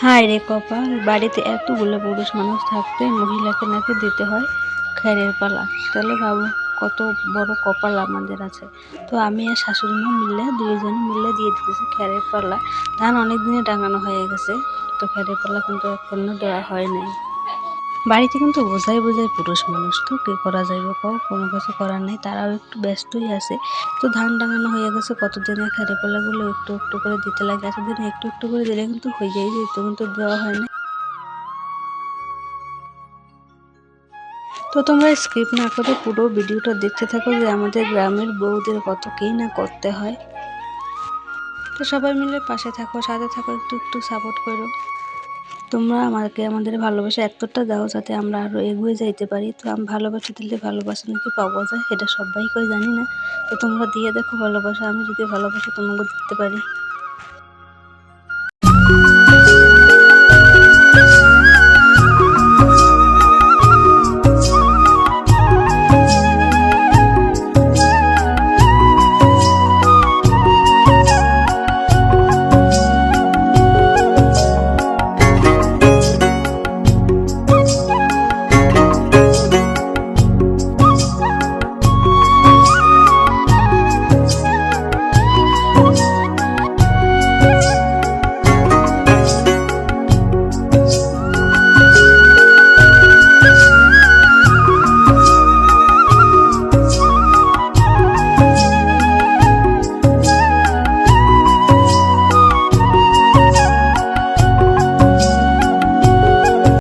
হায় রে কপাল, বাড়িতে এতগুলো পুরুষ মানুষ থাকতে মহিলাকে নাকি দিতে হয় খেরের পালা। তাহলে ভাবো কত বড় কপাল আমাদের আছে। তো আমি আর শাশুড়ি মা মিলে দুইজনে মিলে দিয়ে দিতেছি খেরের পালা। ধান অনেক দিনে টাঙানো হয়ে গেছে, তো খেরের পালা কিন্তু এখনো দেওয়া হয় নাই। বাড়িতে কিন্তু বোঝাই বোঝাই পুরুষ মানুষ, তো কি করা যাইব কও, কোনো কিছু করার নেই, তারাও একটু ব্যস্তই আছে। তো ধান টাঙানো হয়ে গেছে, কতদিনে খেরে পালাগুলো একটু একটু করে দিতে লাগে, এতদিনে একটু একটু করে দিলে কিন্তু হয়ে যাই যেত, কিন্তু দেওয়া হয় না। তো তোমরা স্কিপ না করে পুরো ভিডিওটা দেখতে থাকো যে আমাদের গ্রামের বউদের কত কী না করতে হয়। তো সবাই মিলে পাশে থাকো, সাথে থাকো, একটু একটু সাপোর্ট করো। তোমরা আমাকে আমাদের ভালোবাসা এতটা দাও যাতে আমরা আরো এগিয়ে যাইতে পারি। তো আমি ভালোবাসা দিলে ভালোবাসা নাকি পাওয়া যায়, এটা সবাই কই জানি না। তো তোমরা দিয়ে দেখো ভালোবাসা, আমি যদি ভালোবাসা তোমাকে দিতে পারি।